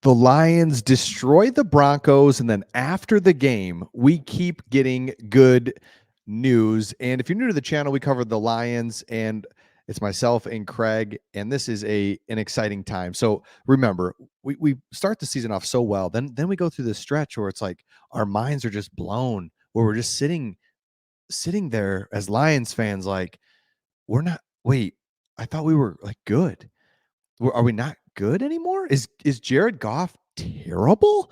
The Lions destroy the Broncos, and then after the game, we keep getting good news. And if you're new to the channel, we cover the Lions, and it's myself and Craig, and this is an exciting time. So remember, we start the season off so well. Then we go through this stretch where it's like our minds are just blown, where we're just sitting there as Lions fans, like, we're not, wait, I thought we were like good. Are we not good anymore? Is Jared Goff terrible?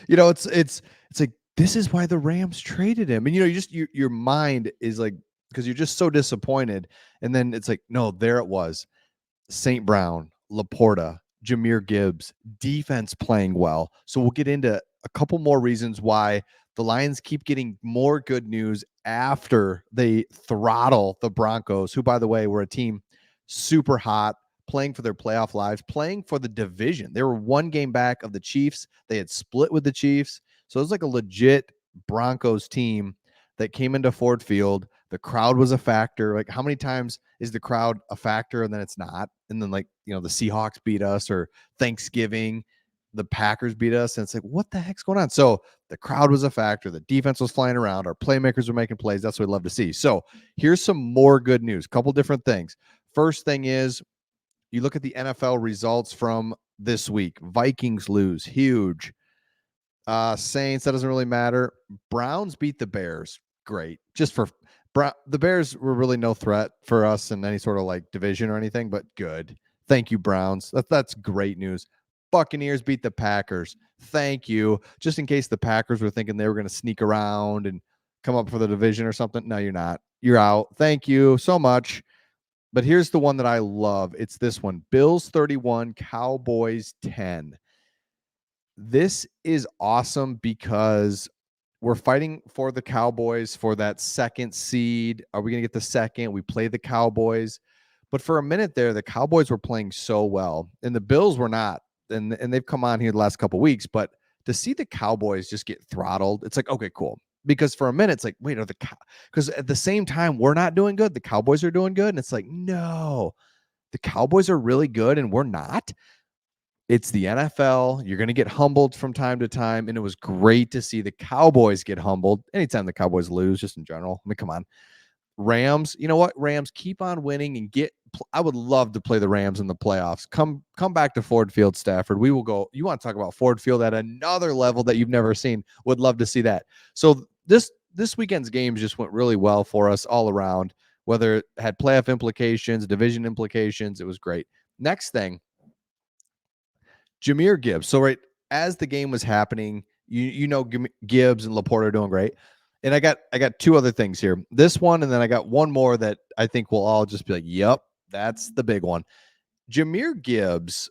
It's like, this is why the Rams traded him. And your mind is like, because you're just so disappointed. And then it's like, no, there it was. St. Brown, Laporta, Jahmyr Gibbs, defense playing well. So we'll get into a couple more reasons why the Lions keep getting more good news after they throttle the Broncos, who, by the way, were a team super hot, playing for their playoff lives, playing for the division. They were one game back of the Chiefs. They had split with the Chiefs. So it was like a legit Broncos team that came into Ford Field. The crowd was a factor. Like, how many times is the crowd a factor and then it's not? And then, like, the Seahawks beat us, or Thanksgiving, the Packers beat us. And it's like, what the heck's going on? So the crowd was a factor. The defense was flying around. Our playmakers were making plays. That's what we'd love to see. So here's some more good news. Couple different things. First thing is, you look at the NFL results from this week. Vikings lose. Huge. Saints, that doesn't really matter. Browns beat the Bears. Great. Just for the Bears were really no threat for us in any sort of like division or anything, but good. Thank you, Browns. That's great news. Buccaneers beat the Packers. Thank you. Just in case the Packers were thinking they were going to sneak around and come up for the division or something. No, you're not. You're out. Thank you so much. But here's the one that I love. It's this one. Bills 31, Cowboys 10. This is awesome because we're fighting for the Cowboys for that second seed. Are we going to get the second? We play the Cowboys. But for a minute there, the Cowboys were playing so well, and the Bills were not. And they've come on here the last couple of weeks. But to see the Cowboys just get throttled, it's like, okay, cool. Because for a minute, it's like, wait, because at the same time, we're not doing good. The Cowboys are doing good. And it's like, no, the Cowboys are really good and we're not. It's the NFL. You're going to get humbled from time to time. And it was great to see the Cowboys get humbled. Anytime the Cowboys lose, just in general. I mean, come on. Rams, you know what? Rams, keep on winning and I would love to play the Rams in the playoffs. Come back to Ford Field, Stafford. We will go. You want to talk about Ford Field at another level that you've never seen. Would love to see that. So this weekend's games just went really well for us all around, whether it had playoff implications, division implications. It was great. Next thing, Jahmyr Gibbs. So right as the game was happening, Gibbs and Laporta are doing great. And I got two other things here. This one, and then I got one more that I think we'll all just be like, yep, that's the big one. Jahmyr Gibbs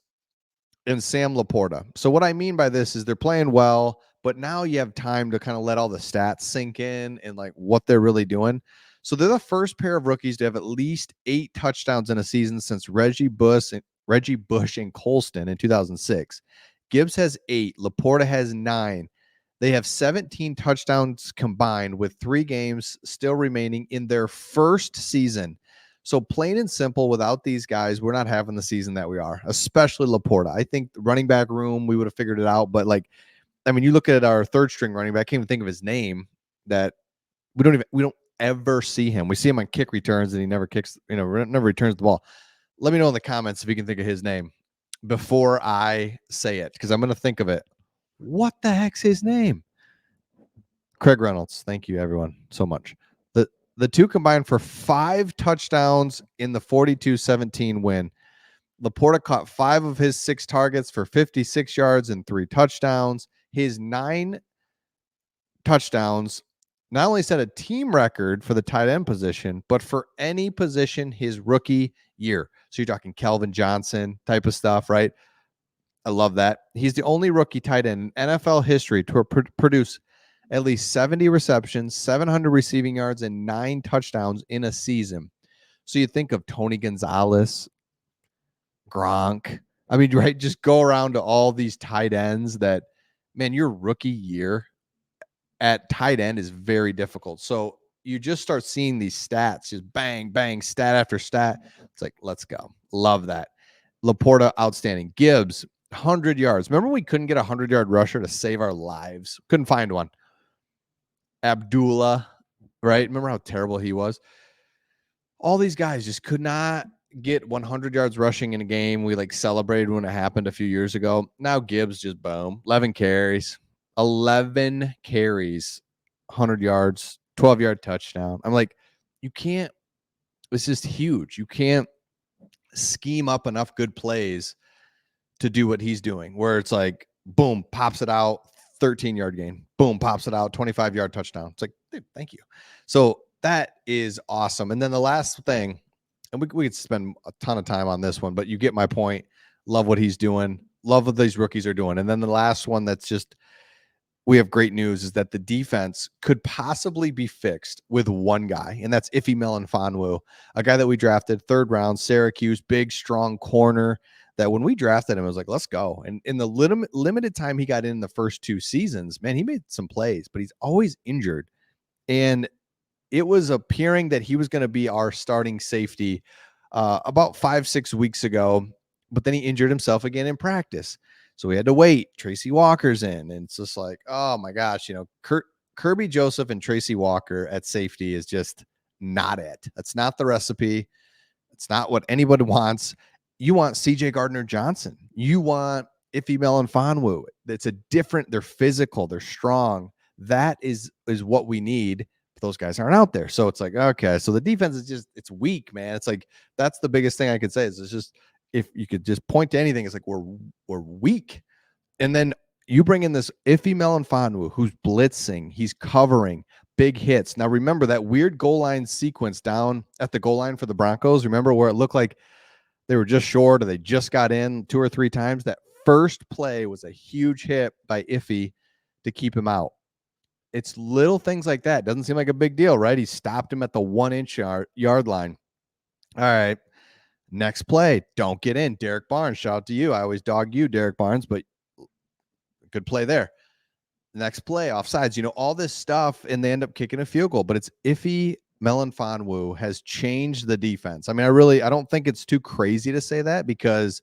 and Sam Laporta. So what I mean by this is they're playing well, but now you have time to kind of let all the stats sink in and like what they're really doing. So they're the first pair of rookies to have at least 8 touchdowns in a season since Reggie Bush and Colston in 2006. Gibbs has 8. Laporta has 9. They have 17 touchdowns combined with 3 games still remaining in their first season. So plain and simple, without these guys, we're not having the season that we are, especially Laporta. I think the running back room, we would have figured it out. But you look at our third string running back, I can't even think of his name, that we don't ever see him. We see him on kick returns and he never kicks, never returns the ball. Let me know in the comments if you can think of his name before I say it, because I'm going to think of it. What the heck's his name? Craig Reynolds. Thank you, everyone, so much. The two combined for 5 touchdowns in the 42-17 win. Laporta caught 5 of his 6 targets for 56 yards and 3 touchdowns. His 9 touchdowns not only set a team record for the tight end position, but for any position his rookie year. So you're talking Calvin Johnson type of stuff, right? I love that. He's the only rookie tight end in NFL history to produce at least 70 receptions, 700 receiving yards, and 9 touchdowns in a season. So you think of Tony Gonzalez, Gronk. I mean, right? Just go around to all these tight ends that, man, your rookie year at tight end is very difficult. So you just start seeing these stats, just bang, bang, stat after stat. It's like, let's go. Love that. Laporta, outstanding. Gibbs, 100 yards. Remember we couldn't get a 100-yard rusher to save our lives? Couldn't find one. Abdullah, right? Remember how terrible he was? All these guys just could not get 100 yards rushing in a game. We like celebrated when it happened a few years ago. Now Gibbs just boom, 11 carries, 100 yards, 12-yard touchdown. I'm like, you can't, it's just huge. You can't scheme up enough good plays to do what he's doing, where it's like, boom, pops it out, 13-yard gain. Boom, pops it out, 25-yard touchdown. It's like, dude, thank you. So that is awesome. And then the last thing, and we could spend a ton of time on this one, but you get my point. Love what he's doing. Love what these rookies are doing. And then the last one that's just, we have great news, is that the defense could possibly be fixed with one guy, and that's Ife Melifonwu, a guy that we drafted 3rd round, Syracuse, big, strong corner, that when we drafted him, it was like, let's go. And in the limited time he got in the first 2 seasons, man, he made some plays, but he's always injured. And it was appearing that he was going to be our starting safety about 5-6 weeks ago, but then he injured himself again in practice. So we had to wait. Tracy Walker's in, and it's just like, oh my gosh, Kirby Joseph and Tracy Walker at safety is just not it. That's not the recipe. It's not what anybody wants. You want CJ Gardner-Johnson. You want Ife Melifonwu. It's a different, they're physical, they're strong. That is what we need. Those guys aren't out there. So it's like, okay, so the defense is just, it's weak, man. It's like, that's the biggest thing I could say is it's just, if you could just point to anything, it's like we're weak. And then you bring in this Ife Melifonwu who's blitzing, he's covering big hits. Now remember that weird goal line sequence down at the goal line for the Broncos. Remember where it looked like they were just short or they just got in 2 or 3 times? That first play was a huge hit by Ife to keep him out. It's little things like that. Doesn't seem like a big deal, right? He stopped him at the 1-inch yard line. All right. Next play, don't get in. Derek Barnes, shout out to you. I always dog you, Derek Barnes, but good play there. Next play, offsides, all this stuff, and they end up kicking a field goal. But it's Ife Melifonwu has changed the defense. I mean, I don't think it's too crazy to say that, because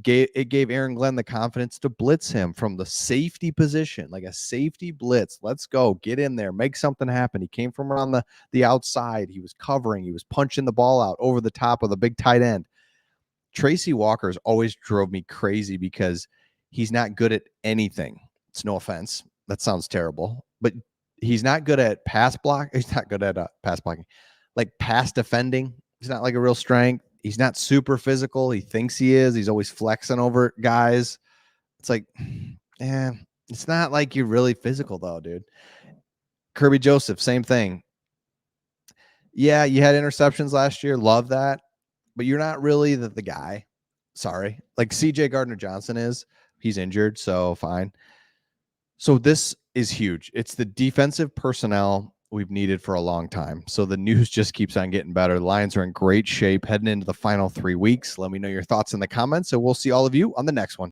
it gave Aaron Glenn the confidence to blitz him from the safety position, like a safety blitz. Let's go, get in there, make something happen. He came from around the outside. He was covering. He was punching the ball out over the top of the big tight end. Tracy Walker's always drove me crazy because he's not good at anything. It's no offense. That sounds terrible, but he's not good at pass block. He's not good at pass blocking, like pass defending. He's not like a real strength. He's not super physical. He thinks he is. He's always flexing over guys. It's like, it's not like you're really physical though, dude. Kirby Joseph, same thing. Yeah, you had interceptions last year. Love that. But you're not really the guy. Sorry. Like CJ Gardner-Johnson is. He's injured, so fine. So this is huge. It's the defensive personnel we've needed for a long time. So the news just keeps on getting better. The Lions are in great shape heading into the final 3 weeks. Let me know your thoughts in the comments, and we'll see all of you on the next one.